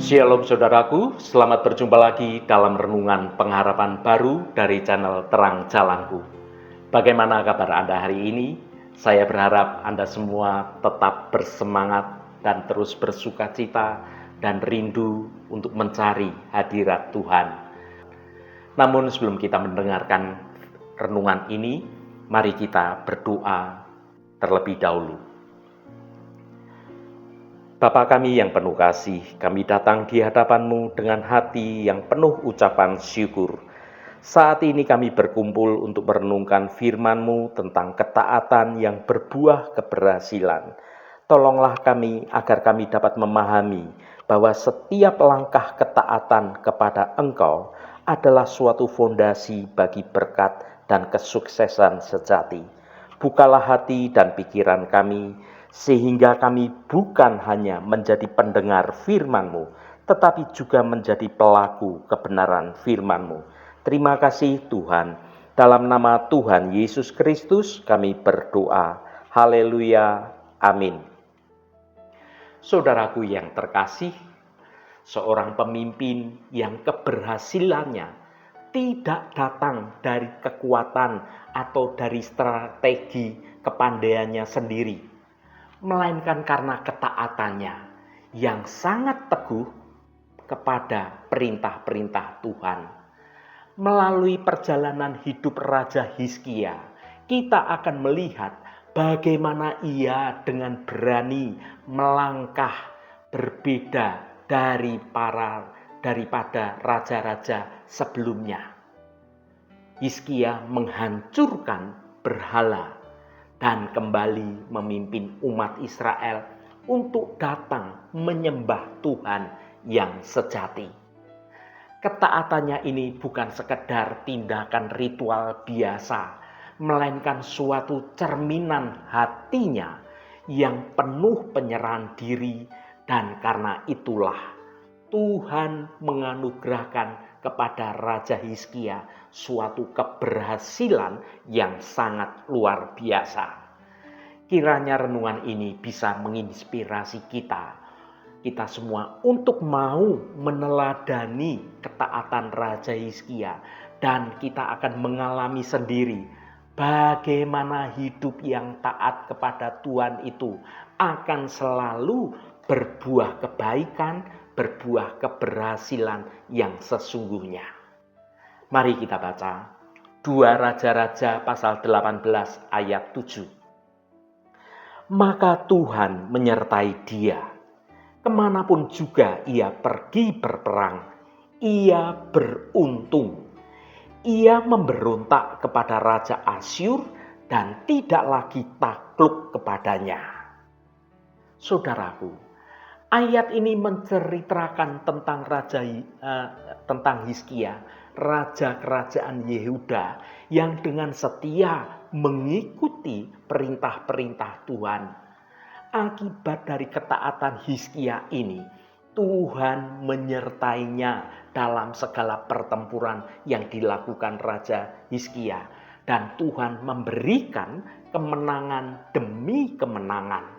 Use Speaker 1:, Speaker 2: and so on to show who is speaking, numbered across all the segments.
Speaker 1: Shalom saudaraku, selamat berjumpa lagi dalam renungan pengharapan baru dari channel Terang Jalanku. Bagaimana kabar Anda hari ini? Saya berharap Anda semua tetap bersemangat dan terus bersukacita dan rindu untuk mencari hadirat Tuhan. Namun sebelum kita mendengarkan renungan ini, mari kita berdoa terlebih dahulu. Bapa kami yang penuh kasih, kami datang di hadapan-Mu dengan hati yang penuh ucapan syukur. Saat ini kami berkumpul untuk merenungkan firman-Mu tentang ketaatan yang berbuah keberhasilan. Tolonglah kami agar kami dapat memahami bahwa setiap langkah ketaatan kepada Engkau adalah suatu fondasi bagi berkat dan kesuksesan sejati. Bukalah hati dan pikiran kami, sehingga kami bukan hanya menjadi pendengar firman-Mu, tetapi juga menjadi pelaku kebenaran firman-Mu. Terima kasih Tuhan. Dalam nama Tuhan Yesus Kristus kami berdoa. Haleluya. Amin. Saudaraku yang terkasih, seorang pemimpin yang keberhasilannya tidak datang dari kekuatan atau dari strategi kepandaiannya sendiri, melainkan karena ketaatannya yang sangat teguh kepada perintah-perintah Tuhan. Melalui perjalanan hidup Raja Hizkia, kita akan melihat bagaimana ia dengan berani melangkah berbeda daripada raja-raja sebelumnya. Hizkia menghancurkan berhala dan kembali memimpin umat Israel untuk datang menyembah Tuhan yang sejati. Ketaatannya ini bukan sekedar tindakan ritual biasa, melainkan suatu cerminan hatinya yang penuh penyerahan diri, dan karena itulah Tuhan menganugerahkan kepada Raja Hizkia suatu keberhasilan yang sangat luar biasa. Kiranya renungan ini bisa menginspirasi kita semua untuk mau meneladani ketaatan Raja Hizkia, dan kita akan mengalami sendiri bagaimana hidup yang taat kepada Tuhan itu akan selalu berbuah kebaikan, berbuah keberhasilan yang sesungguhnya. Mari kita baca 2 Raja-Raja pasal 18 ayat 7. Maka Tuhan menyertai dia. Kemanapun juga ia pergi berperang, ia beruntung. Ia memberontak kepada Raja Asyur dan tidak lagi takluk kepadanya. Saudaraku, ayat ini menceritakan tentang Hizkia, raja kerajaan Yehuda yang dengan setia mengikuti perintah-perintah Tuhan. Akibat dari ketaatan Hizkia ini, Tuhan menyertainya dalam segala pertempuran yang dilakukan Raja Hizkia, dan Tuhan memberikan kemenangan demi kemenangan.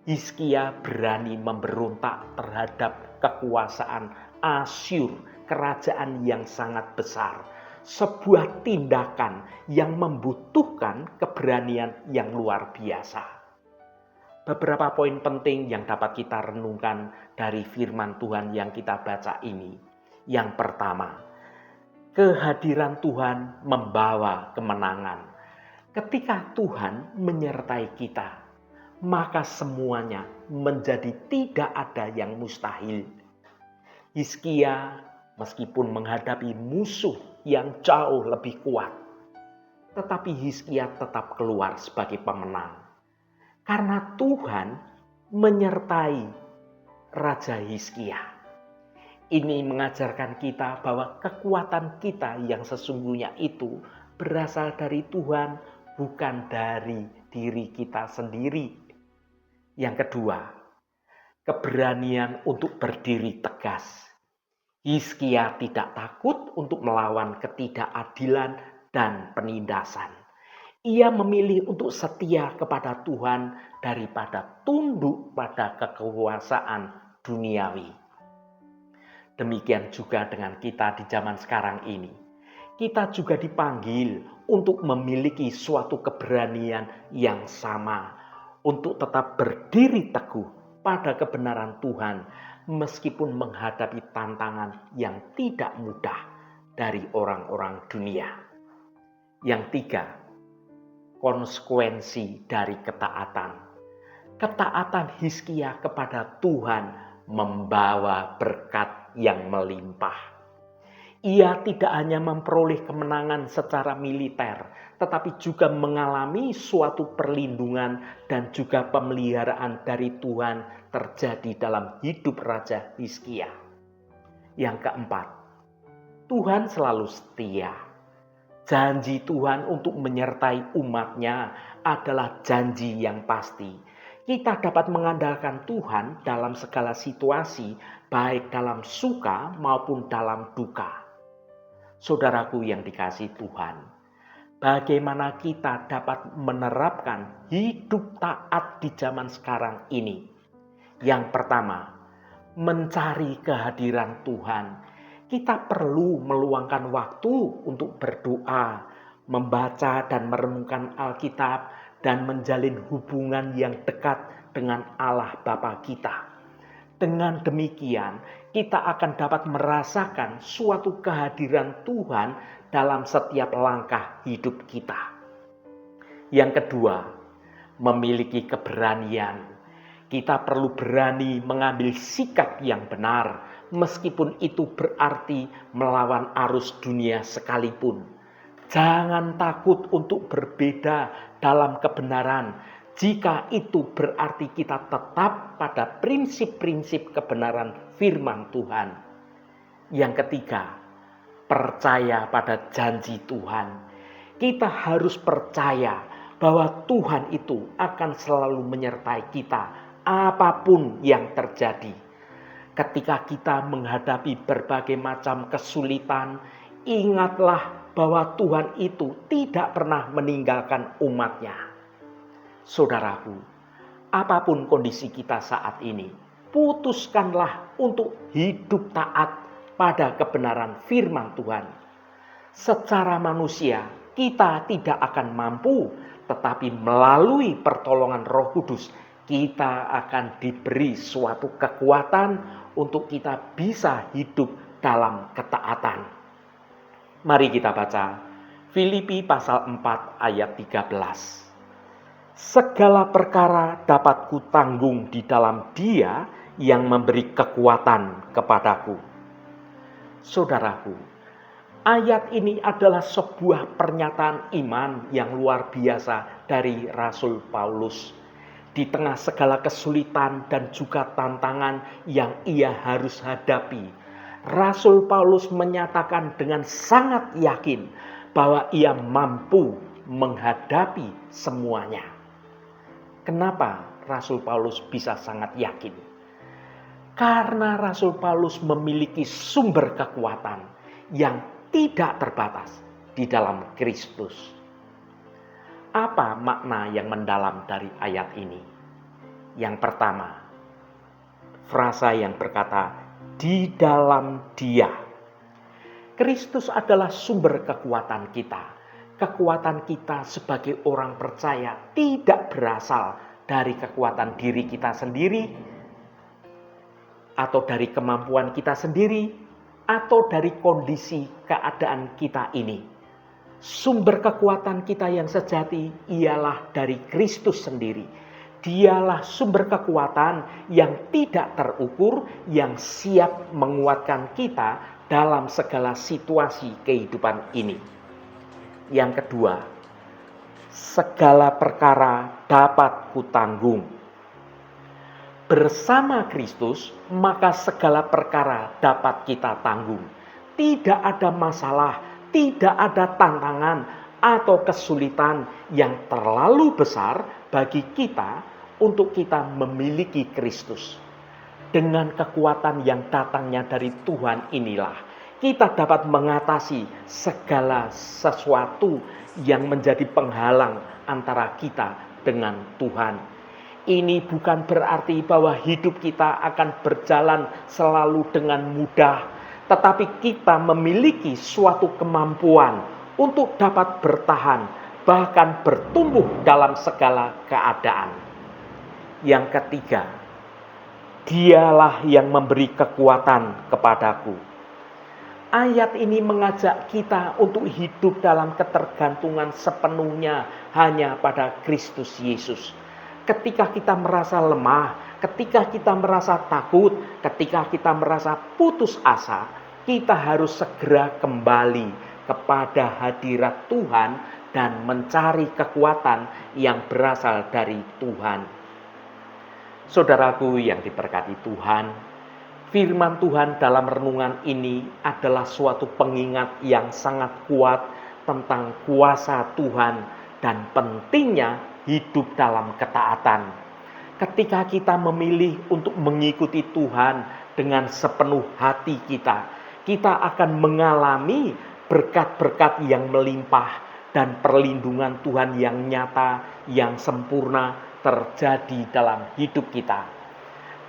Speaker 1: Hizkia berani memberontak terhadap kekuasaan Asyur, kerajaan yang sangat besar. Sebuah tindakan yang membutuhkan keberanian yang luar biasa. Beberapa poin penting yang dapat kita renungkan dari firman Tuhan yang kita baca ini. Yang pertama, kehadiran Tuhan membawa kemenangan. Ketika Tuhan menyertai kita, maka semuanya menjadi tidak ada yang mustahil. Hizkia meskipun menghadapi musuh yang jauh lebih kuat, tetapi Hizkia tetap keluar sebagai pemenang. Karena Tuhan menyertai Raja Hizkia. Ini mengajarkan kita bahwa kekuatan kita yang sesungguhnya itu berasal dari Tuhan, bukan dari diri kita sendiri. Yang kedua, keberanian untuk berdiri tegas. Hizkia tidak takut untuk melawan ketidakadilan dan penindasan. Ia memilih untuk setia kepada Tuhan daripada tunduk pada kekuasaan duniawi. Demikian juga dengan kita di zaman sekarang ini. Kita juga dipanggil untuk memiliki suatu keberanian yang sama, untuk tetap berdiri teguh pada kebenaran Tuhan, meskipun menghadapi tantangan yang tidak mudah dari orang-orang dunia. Yang tiga, konsekuensi dari ketaatan. Ketaatan Hizkia kepada Tuhan membawa berkat yang melimpah. Ia tidak hanya memperoleh kemenangan secara militer, tetapi juga mengalami suatu perlindungan dan juga pemeliharaan dari Tuhan terjadi dalam hidup Raja Hizkia. Yang keempat, Tuhan selalu setia. Janji Tuhan untuk menyertai umatnya adalah janji yang pasti. Kita dapat mengandalkan Tuhan dalam segala situasi, baik dalam suka maupun dalam duka. Saudaraku yang dikasihi Tuhan, bagaimana kita dapat menerapkan hidup taat di zaman sekarang ini? Yang pertama, mencari kehadiran Tuhan. Kita perlu meluangkan waktu untuk berdoa, membaca dan merenungkan Alkitab, dan menjalin hubungan yang dekat dengan Allah Bapa kita. Dengan demikian, kita akan dapat merasakan suatu kehadiran Tuhan dalam setiap langkah hidup kita. Yang kedua, memiliki keberanian. Kita perlu berani mengambil sikap yang benar, meskipun itu berarti melawan arus dunia sekalipun. Jangan takut untuk berbeda dalam kebenaran, jika itu berarti kita tetap pada prinsip-prinsip kebenaran firman Tuhan. Yang ketiga, percaya pada janji Tuhan. Kita harus percaya bahwa Tuhan itu akan selalu menyertai kita apapun yang terjadi. Ketika kita menghadapi berbagai macam kesulitan, ingatlah bahwa Tuhan itu tidak pernah meninggalkan umatnya. Saudaraku, apapun kondisi kita saat ini, putuskanlah untuk hidup taat pada kebenaran firman Tuhan. Secara manusia, kita tidak akan mampu, tetapi melalui pertolongan Roh Kudus, kita akan diberi suatu kekuatan untuk kita bisa hidup dalam ketaatan. Mari kita baca Filipi pasal 4 ayat 13. Segala perkara dapat kutanggung di dalam Dia yang memberi kekuatan kepadaku. Saudaraku, ayat ini adalah sebuah pernyataan iman yang luar biasa dari Rasul Paulus. Di tengah segala kesulitan dan juga tantangan yang ia harus hadapi, Rasul Paulus menyatakan dengan sangat yakin bahwa ia mampu menghadapi semuanya. Kenapa Rasul Paulus bisa sangat yakin? Karena Rasul Paulus memiliki sumber kekuatan yang tidak terbatas di dalam Kristus. Apa makna yang mendalam dari ayat ini? Yang pertama, frasa yang berkata, di dalam Dia. Kristus adalah sumber kekuatan kita. Kekuatan kita sebagai orang percaya tidak berasal dari kekuatan diri kita sendiri, atau dari kemampuan kita sendiri, atau dari kondisi keadaan kita ini. Sumber kekuatan kita yang sejati ialah dari Kristus sendiri. Dialah sumber kekuatan yang tidak terukur, yang siap menguatkan kita dalam segala situasi kehidupan ini. Yang kedua, segala perkara dapat kutanggung. Bersama Kristus, maka segala perkara dapat kita tanggung. Tidak ada masalah, tidak ada tantangan atau kesulitan yang terlalu besar bagi kita untuk kita memiliki Kristus. Dengan kekuatan yang datangnya dari Tuhan inilah, kita dapat mengatasi segala sesuatu yang menjadi penghalang antara kita dengan Tuhan. Ini bukan berarti bahwa hidup kita akan berjalan selalu dengan mudah, tetapi kita memiliki suatu kemampuan untuk dapat bertahan, bahkan bertumbuh dalam segala keadaan. Yang ketiga, Dialah yang memberi kekuatan kepadaku. Ayat ini mengajak kita untuk hidup dalam ketergantungan sepenuhnya hanya pada Kristus Yesus. Ketika kita merasa lemah, ketika kita merasa takut, ketika kita merasa putus asa, kita harus segera kembali kepada hadirat Tuhan dan mencari kekuatan yang berasal dari Tuhan. Saudaraku yang diberkati Tuhan, firman Tuhan dalam renungan ini adalah suatu pengingat yang sangat kuat tentang kuasa Tuhan dan pentingnya hidup dalam ketaatan. Ketika kita memilih untuk mengikuti Tuhan dengan sepenuh hati kita, kita akan mengalami berkat-berkat yang melimpah dan perlindungan Tuhan yang nyata, yang sempurna terjadi dalam hidup kita.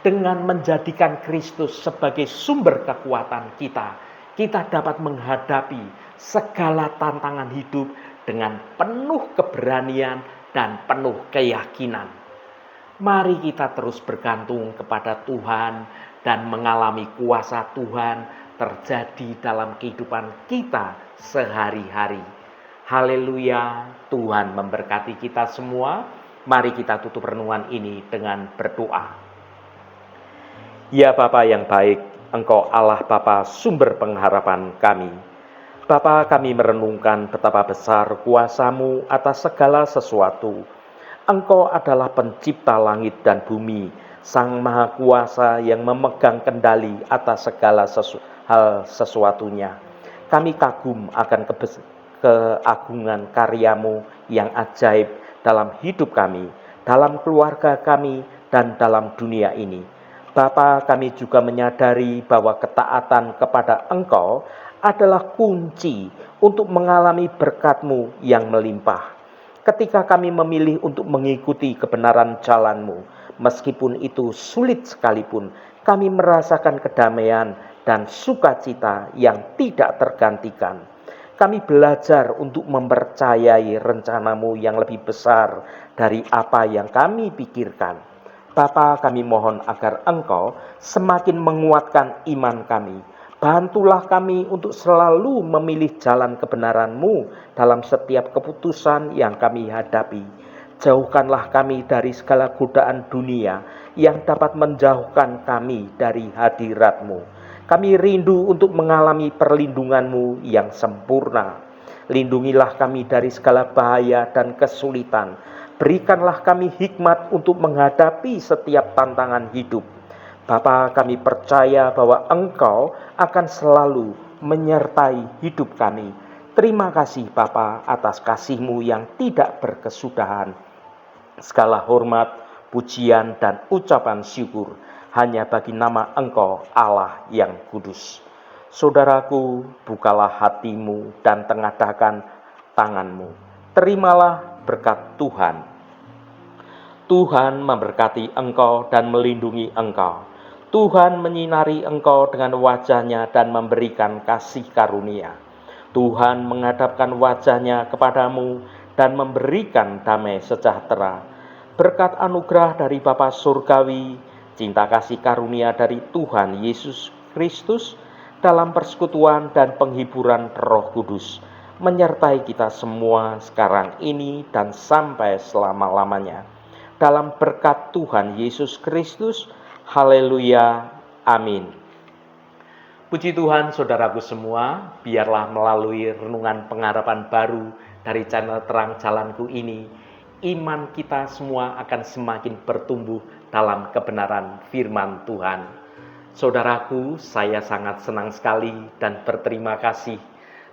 Speaker 1: Dengan menjadikan Kristus sebagai sumber kekuatan kita, kita dapat menghadapi segala tantangan hidup dengan penuh keberanian dan penuh keyakinan. Mari kita terus bergantung kepada Tuhan dan mengalami kuasa Tuhan terjadi dalam kehidupan kita sehari-hari. Haleluya, Tuhan memberkati kita semua. Mari kita tutup renungan ini dengan berdoa. Ya Bapa yang baik, Engkau Allah Bapa sumber pengharapan kami. Bapa, kami merenungkan betapa besar kuasa-Mu atas segala sesuatu. Engkau adalah pencipta langit dan bumi, Sang Maha Kuasa yang memegang kendali atas segala hal sesuatunya. Kami kagum akan keagungan karya-Mu yang ajaib dalam hidup kami, dalam keluarga kami, dan dalam dunia ini. Bapa, kami juga menyadari bahwa ketaatan kepada Engkau adalah kunci untuk mengalami berkat-Mu yang melimpah. Ketika kami memilih untuk mengikuti kebenaran jalan-Mu, meskipun itu sulit sekalipun, kami merasakan kedamaian dan sukacita yang tidak tergantikan. Kami belajar untuk mempercayai rencana-Mu yang lebih besar dari apa yang kami pikirkan. Bapa, kami mohon agar Engkau semakin menguatkan iman kami. Bantulah kami untuk selalu memilih jalan kebenaran-Mu dalam setiap keputusan yang kami hadapi. Jauhkanlah kami dari segala godaan dunia yang dapat menjauhkan kami dari hadirat-Mu. Kami rindu untuk mengalami perlindungan-Mu yang sempurna. Lindungilah kami dari segala bahaya dan kesulitan. Berikanlah kami hikmat untuk menghadapi setiap tantangan hidup. Bapa, kami percaya bahwa Engkau akan selalu menyertai hidup kami. Terima kasih Bapa atas kasih-Mu yang tidak berkesudahan. Segala hormat, pujian, dan ucapan syukur hanya bagi nama Engkau Allah yang kudus. Saudaraku, bukalah hatimu dan tengadahkan tanganmu. Terimalah berkat Tuhan. Tuhan memberkati engkau dan melindungi engkau. Tuhan menyinari engkau dengan wajah-Nya dan memberikan kasih karunia. Tuhan menghadapkan wajah-Nya kepadamu dan memberikan damai sejahtera. Berkat anugerah dari Bapa Surgawi, cinta kasih karunia dari Tuhan Yesus Kristus, dalam persekutuan dan penghiburan Roh Kudus, menyertai kita semua sekarang ini dan sampai selama-lamanya. Dalam berkat Tuhan Yesus Kristus, haleluya, amin. Puji Tuhan saudaraku semua, biarlah melalui renungan pengharapan baru dari channel Terang Jalanku ini, iman kita semua akan semakin bertumbuh dalam kebenaran firman Tuhan. Saudaraku, saya sangat senang sekali dan berterima kasih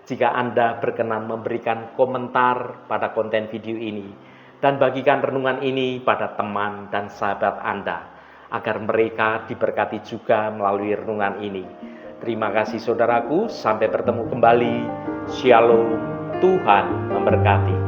Speaker 1: jika Anda berkenan memberikan komentar pada konten video ini dan bagikan renungan ini pada teman dan sahabat Anda, agar mereka diberkati juga melalui renungan ini. Terima kasih saudaraku, sampai bertemu kembali. Shalom, Tuhan memberkati.